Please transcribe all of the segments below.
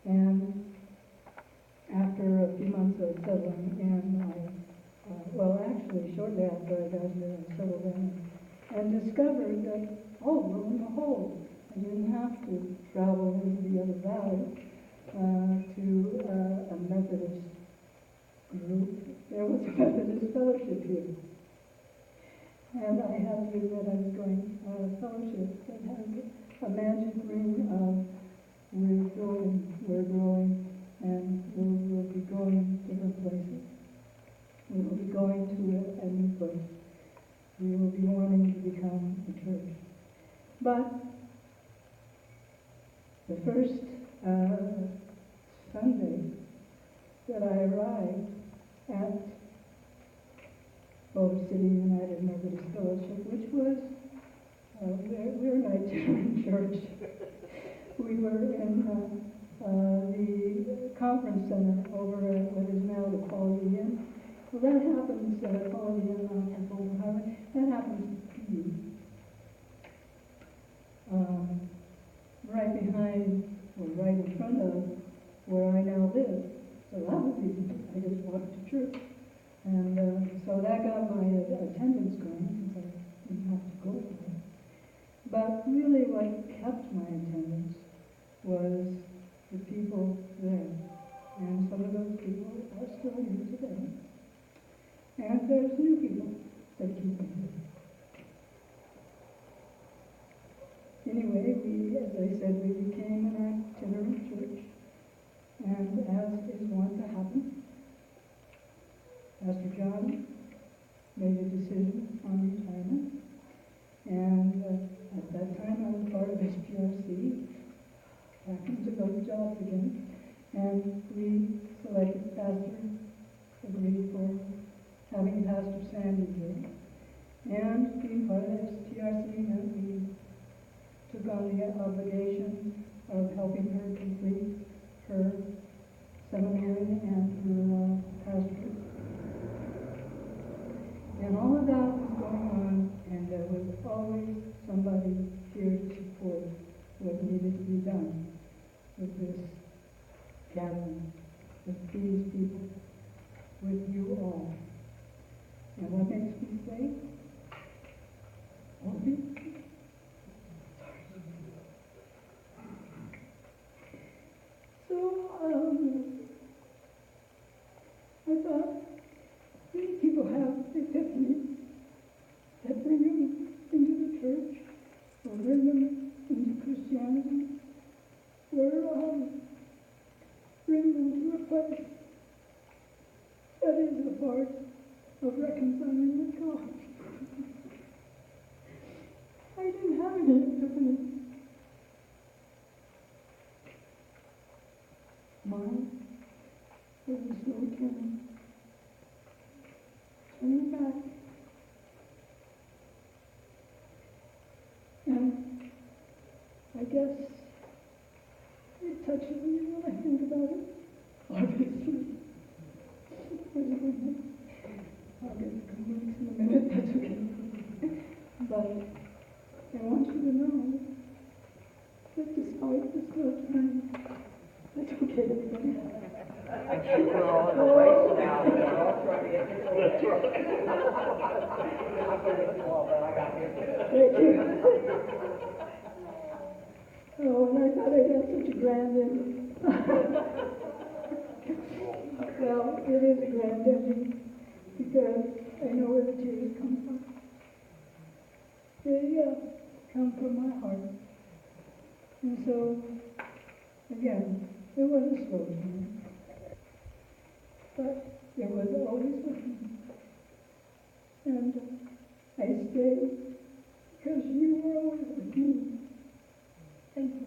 And after a few months of settling in, actually shortly after I got here, I settled in and discovered that, oh, lo and behold, I didn't have to travel into the other valley to a Methodist group. There was a Methodist fellowship here. And I have to admit I was going a fellowship that has a magic ring of we're growing, and we'll be going different places. We will be going to a new place. We will be wanting to become a church. But the first Sunday that I arrived at Boulder City United Methodist Fellowship, which was, we're an itinerant church. We were in the conference center over at what is now the Quality Inn. Well, that happens, Quality Inn on Boulder Highway, that happens to be right behind, or right in front of where I now live. So that was easy. I just walked to church. And so that got my attendance going, since I didn't have to go there. But really what kept my attendance was the people there. And some of those people are still here today. And there's new people that keep me here. Anyway, as I said, we became an itinerant church. And as is wont to happen, Pastor John made a decision on retirement, and at that time I was part of SPRC, back into those jobs again, and we selected Pastor, agreed for having Pastor Sandy here, and being part of SPRC meant we took on the obligation of helping her complete her seminary and her pastorate. And all of that was going on, and there was always somebody here to support what needed to be done with this gathering, with these people, with you all. And what makes me say, all of you? So, I thought, many people have epiphanies that bring them into the church, or bring them into Christianity, or bring them to a place that is a part of reconciling with God. I didn't have any epiphanies. Mine was a slow turning back. And I guess it touches me when I think about it, obviously. I'll get the complaints in a minute, that's okay. But I want you to know that despite the slow turn, that's okay, everybody. We're all in the race now. We're all trying to get this one. That's right. Thank you. Oh, and I thought I'd have such a grand ending. Well, it is a grand ending because I know where the tears come from. They come from my heart. And so, again, it was a slow turn. But it was always with me. And I stayed because you were always with me. Thank you.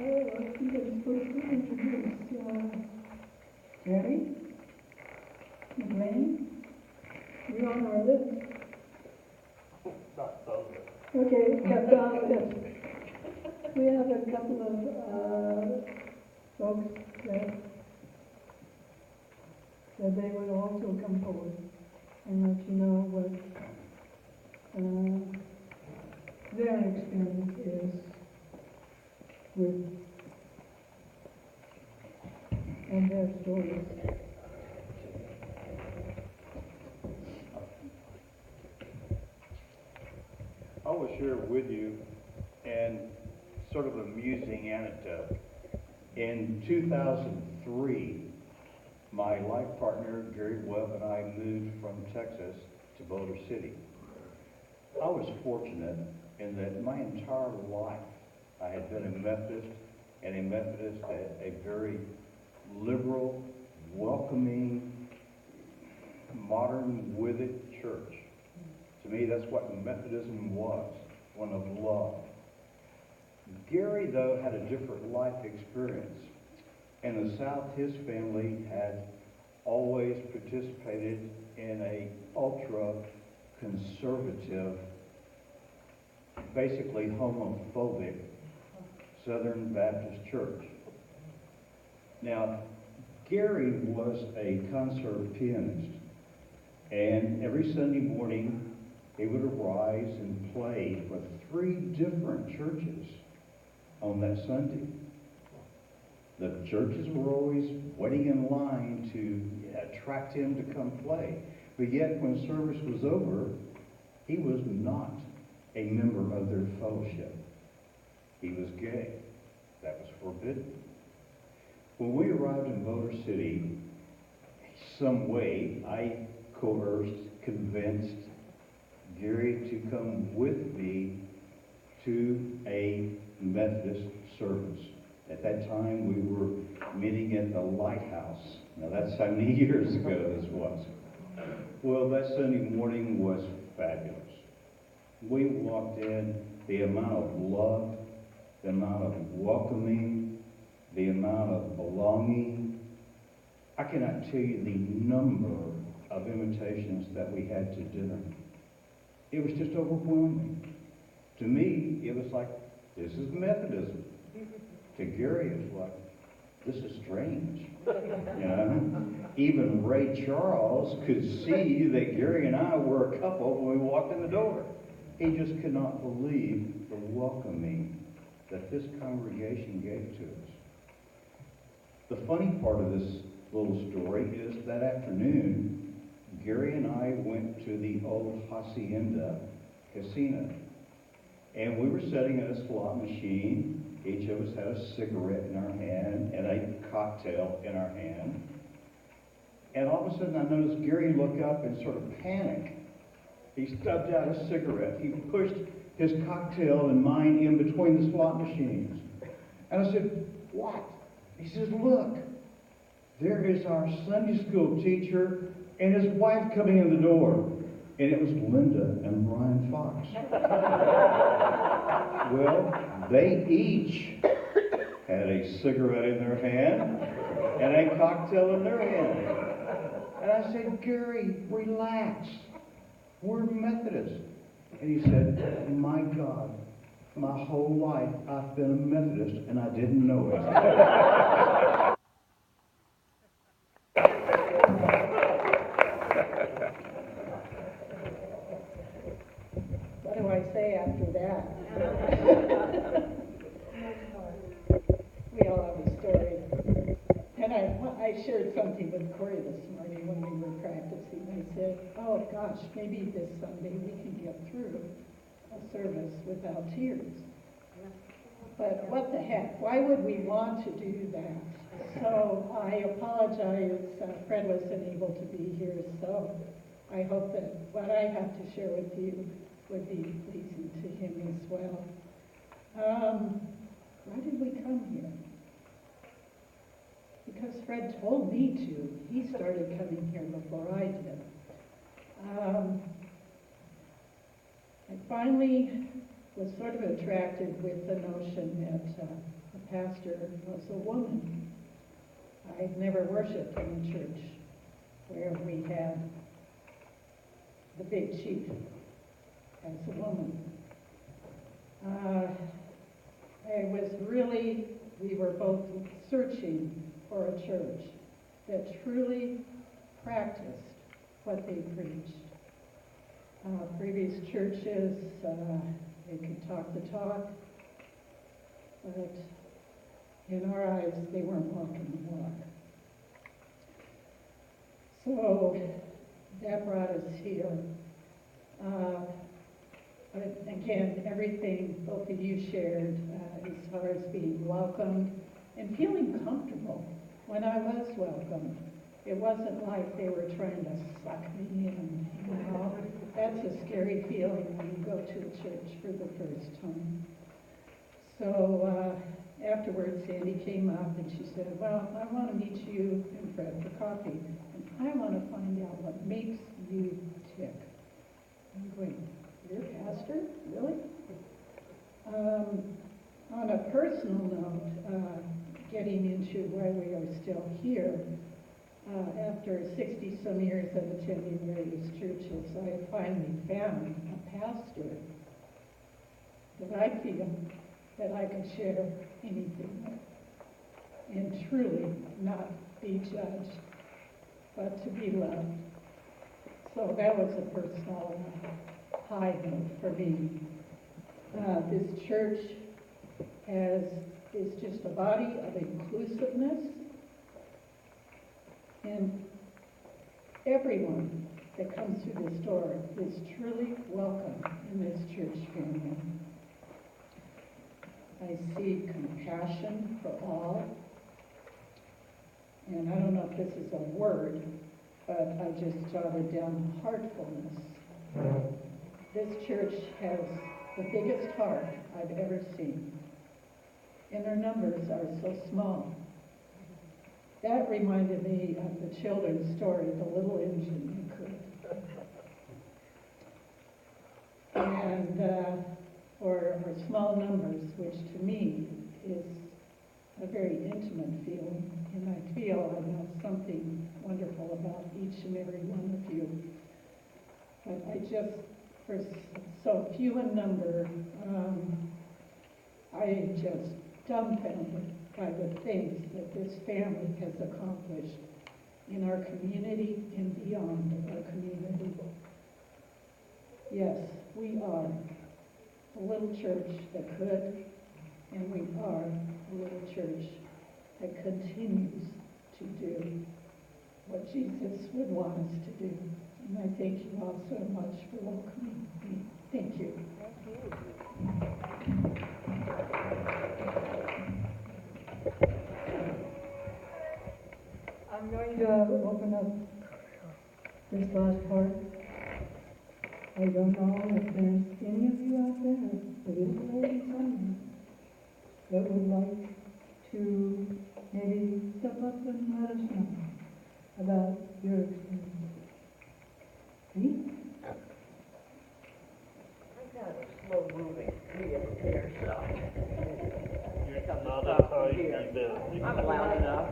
Oh, I think I'm supposed to introduce Jerry, McLean. You're on our list. Okay, kept on the list. We have a couple of folks that said they would also come forward and let you know what their experience is with, and their stories. I will share with you and sort of amusing anecdote. In 2003, my life partner, Gary Webb, and I moved from Texas to Boulder City. I was fortunate in that my entire life I had been a Methodist, and a Methodist at a very liberal, welcoming, modern with it church. To me, that's what Methodism was, one of love. Gary, though, had a different life experience. In the South, his family had always participated in a ultra-conservative, basically homophobic Southern Baptist church. Now, Gary was a concert pianist, and every Sunday morning he would arise and play for 3 different churches on that Sunday. The churches were always waiting in line to attract him to come play. But yet, when service was over, he was not a member of their fellowship. He was gay. That was forbidden. When we arrived in Boulder City, some way I coerced, convinced Gary to come with me to a Methodist service. At that time, we were meeting at the Lighthouse. Now, that's how many years ago this was. Well, that Sunday morning was fabulous. We walked in, the amount of love, the amount of welcoming, the amount of belonging. I cannot tell you the number of invitations that we had to dinner. It was just overwhelming. To me, it was like, this is Methodism. To Gary, it's like, this is strange. You know? Even Ray Charles could see that Gary and I were a couple when we walked in the door. He just could not believe the welcoming that this congregation gave to us. The funny part of this little story is that afternoon, Gary and I went to the old Hacienda Casino. And we were sitting at a slot machine. Each of us had a cigarette in our hand and a cocktail in our hand. And all of a sudden I noticed Gary look up and sort of panic. He stubbed out a cigarette. He pushed his cocktail and mine in between the slot machines. And I said, what? He says, look, there is our Sunday school teacher and his wife coming in the door. And it was Linda and Brian Fox. Well, they each had a cigarette in their hand and a cocktail in their hand. And I said, Gary, relax. We're Methodist. And he said, my God, my whole life I've been a Methodist and I didn't know it. What do I say after that? We all have a story. And I shared something with Corey this morning when we were practicing. I said, oh gosh, maybe this Sunday we can get through a service without tears. But what the heck? Why would we want to do that? So I apologize. Fred wasn't able to be here, so I hope that what I have to share with you would be pleasing to him as well. Why did we come here? Because Fred told me to. He started coming here before I did. I finally was sort of attracted with the notion that the pastor was a woman. I'd never worshiped in a church where we had the big chief as a woman. We were both searching for a church that truly practiced what they preached. Previous churches They could talk the talk, but in our eyes, they weren't walking the walk. So that brought us here. But again, everything both of you shared as far as being welcomed and feeling comfortable when I was welcomed. It wasn't like they were trying to suck me in, you know. That's a scary feeling when you go to a church for the first time. So afterwards, Sandy came up and she said, well, I want to meet you and Fred for coffee. And I want to find out what makes you tick. I'm going, you're a pastor? Really? On a personal note, getting into why we are still here, after 60-some years of attending various churches, I finally found a pastor that I feel that I could share anything with and truly not be judged, but to be loved. So that was a personal high note for me. This church is just a body of inclusiveness, and everyone that comes through this door is truly welcome in this church family. I see compassion for all, and I don't know if this is a word, but I just jotted down heartfulness. This church has the biggest heart I've ever seen, and our numbers are so small. That reminded me of the children's story, The Little Engine You Could. And or small numbers, which to me is a very intimate feeling, and I feel I know something wonderful about each and every one of you. But I just, for so few in number, I am just dumbfounded by the things that this family has accomplished in our community and beyond our community. Yes, we are a little church that could, and we are a little church that continues to do what Jesus would want us to do. And I thank you all so much for welcoming me. Thank you. I'm going to open up this last part. I don't know if there's any of you out there, there is a lady somewhere, that would like to maybe step up and let us know about your experience. See? I'm kind of a slow-moving here, so. Not as high as you've been. I'm loud enough.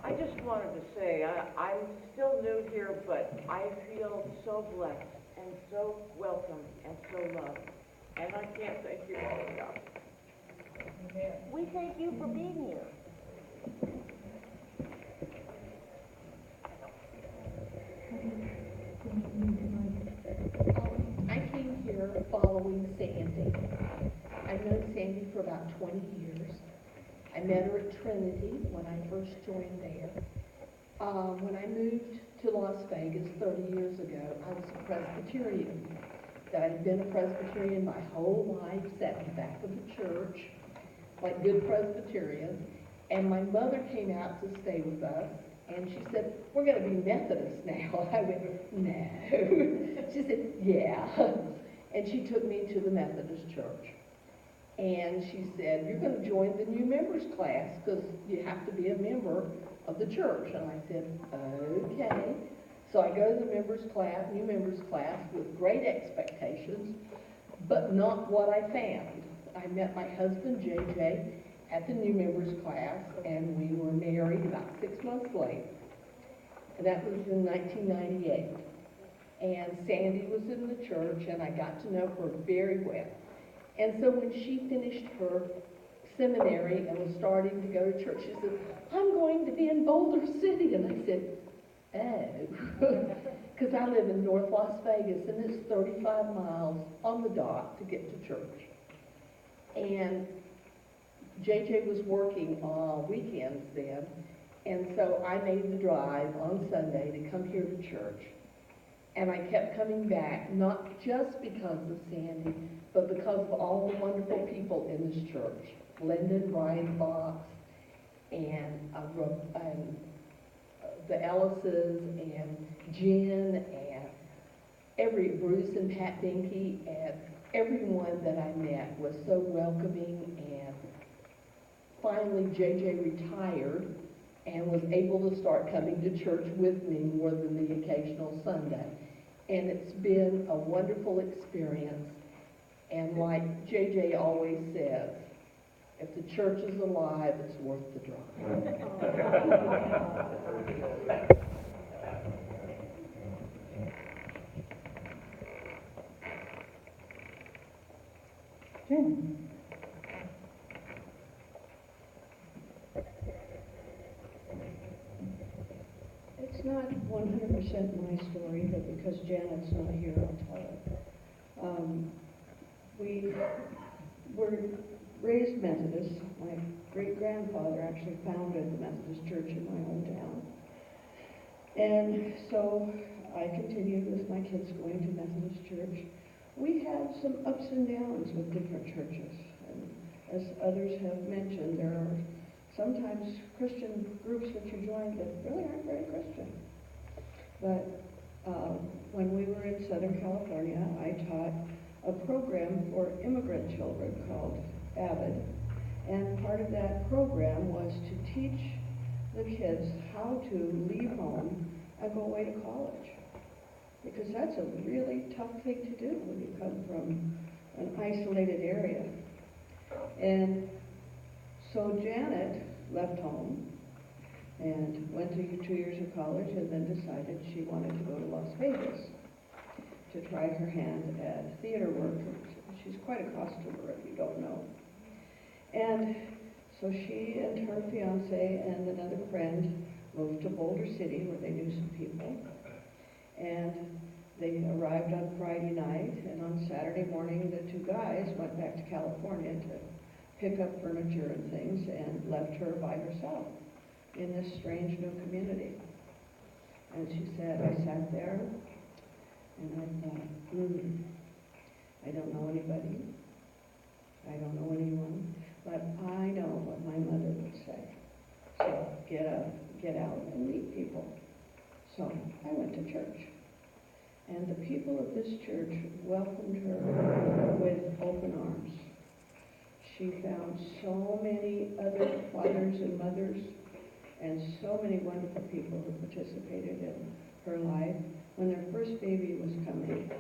I just wanted to say, I'm still new here, but I feel so blessed and so welcome and so loved. And I can't thank you all enough. We thank you for being here. I came here following Sandy. I've known Sandy for about 20 years. I met her at Trinity when I first joined there. When I moved to Las Vegas 30 years ago, I was a Presbyterian. I'd been a Presbyterian my whole life, sat in the back of the church, like good Presbyterian. And my mother came out to stay with us, and she said, we're going to be Methodists now. I went, no. She said, yeah. And she took me to the Methodist church. And she said, you're going to join the new members class because you have to be a member of the church. And I said, okay. So I go to the members class, new members class, with great expectations, but not what I found. I met my husband, JJ, at the new members class, and we were married about 6 months later. And that was in 1998. And Sandy was in the church, and I got to know her very well. And so when she finished her seminary and was starting to go to church, she said, I'm going to be in Boulder City. And I said, oh, because I live in North Las Vegas, and it's 35 miles on the dot to get to church. And JJ was working on weekends then, and so I made the drive on Sunday to come here to church. And I kept coming back, not just because of Sandy, but because of all the wonderful people in this church. Lyndon, Brian Fox, and the Ellises, and Jen, and Bruce and Pat Dinky, and everyone that I met was so welcoming. And finally, JJ retired and was able to start coming to church with me more than the occasional Sunday. And it's been a wonderful experience. And like JJ always says, if the church is alive, it's worth the drive. Jen? It's not 100% my story, but because Janet's not here, I'll tell it. We were raised Methodist. My great-grandfather actually founded the Methodist Church in my hometown. And so I continued with my kids going to Methodist Church. We had some ups and downs with different churches. And as others have mentioned, there are sometimes Christian groups that you join that really aren't very Christian. But when we were in Southern California, I taught a program for immigrant children called AVID. And part of that program was to teach the kids how to leave home and go away to college. Because that's a really tough thing to do when you come from an isolated area. And so Janet left home and went through 2 years of college and then decided she wanted to go to Las Vegas to try her hand at theater work. She's quite a costumer, if you don't know. And so she and her fiance and another friend moved to Boulder City, where they knew some people. And they arrived on Friday night, and on Saturday morning, the two guys went back to California to pick up furniture and things, and left her by herself in this strange new community. And she said, I sat there, and I thought, I don't know anybody. I don't know anyone, but I know what my mother would say. So get out and meet people. So I went to church. And the people of this church welcomed her with open arms. She found so many other fathers and mothers and so many wonderful people who participated in her life. When their first baby was coming,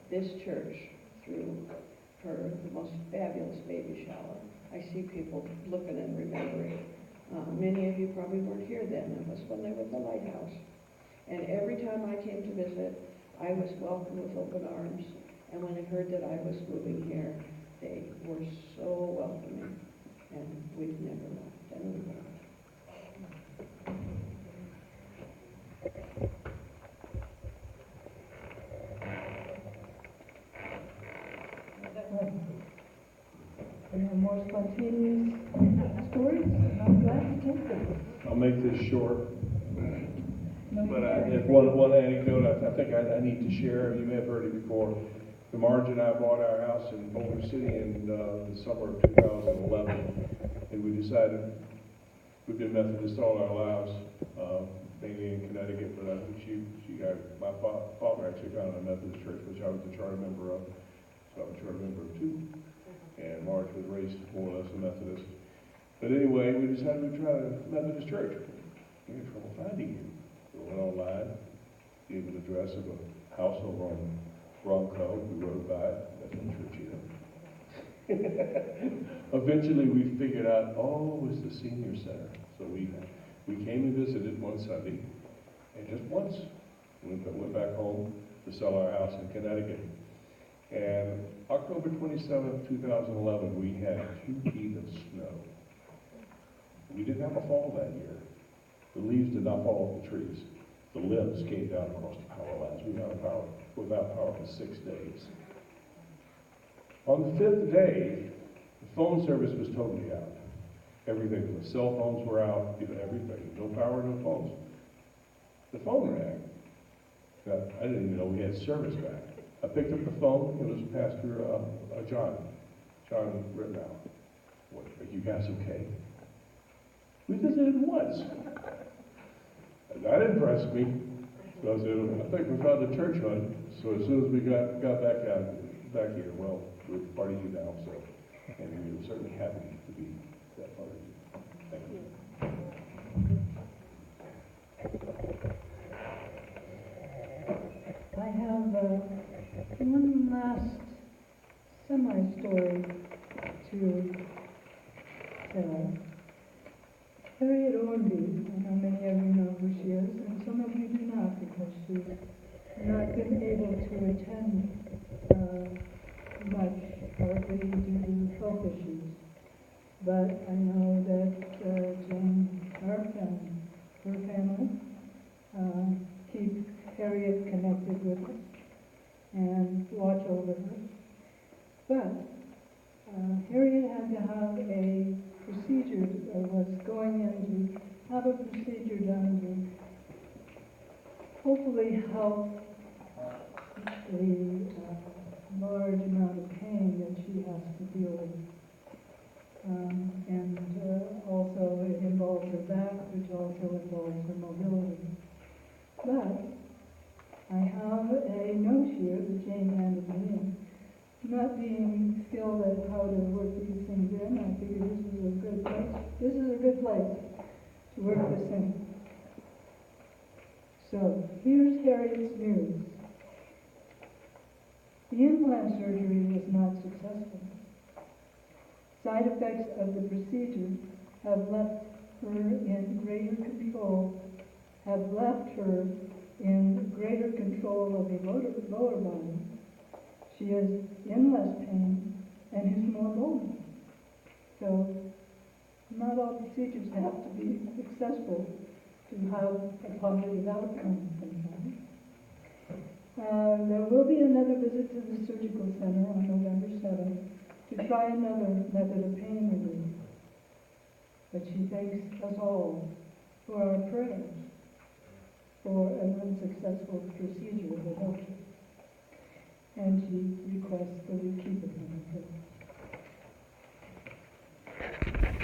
this church threw her the most fabulous baby shower. I see people looking and remembering. Many of you probably weren't here then. It was when they were at the lighthouse. And every time I came to visit, I was welcomed with open arms. And when they heard that I was moving here, they were so welcoming. And we've never left, and we won't. Any more spontaneous stories? I'm glad to take them. I'll make this short, No, but if one anecdote I think I need to share. You may have heard it before. Marge and I bought our house in Boulder City in the summer of 2011, and we decided we've been Methodist all our lives, mainly in Connecticut, but I think my father actually founded a Methodist church, which I was a charter member of, so I'm a charter member of too. And Marge was raised more or less a Methodist. But anyway, we decided we'd try a Methodist church. We had trouble finding it. We went online, gave an address of a house over on Bronco. We rode by it. That's what church is. Eventually, we figured out, oh, it was the senior center. So we came and visited one Sunday, and just once, we went back home to sell our house in Connecticut. And October 27th, 2011, we had 2 feet of snow. We didn't have a fall that year. The leaves did not fall off the trees. The limbs came down across the power lines. We were without power for 6 days. On the 5th day, the phone service was totally out. Everything, the cell phones were out, everything. No power, no phones. The phone rang. I didn't even know we had service back. I picked up the phone. It was Pastor John Rittenhour. What, are you guys okay? We visited once. That impressed me. So I said, I think we found a church hut. So as soon as we got back here, well, we're part of you now, so, and we were certainly happy to be that part of you. Thank you. I have one last semi-story to tell. Harriet Ormby, I know many of you know who she is, and some of you do not because she's not been able to attend much, partly due to health issues. But I know that Jane Harp and her family keep Harriet connected with us and watch over her. But Harriet had to have a procedure, or was going in to have a procedure done to hopefully help the large amount of pain that she has to deal with. And also it involves her back, which also involves her mobility. But I have a note here that Jane handed me, and not being skilled at how to work these things in, I figured this is a good place. This is a good place to work this in. So here's Harriet's news. The implant surgery was not successful. Side effects of the procedure have left her in greater control of the lower body. She is in less pain and is more mobile. So not all procedures have to be successful to have a positive outcome sometimes. There will be another visit to the surgical center on November 7th to try another method of pain relief. But she thanks us all for our prayers for an unsuccessful procedure that helped her. And she requests that we keep it in her.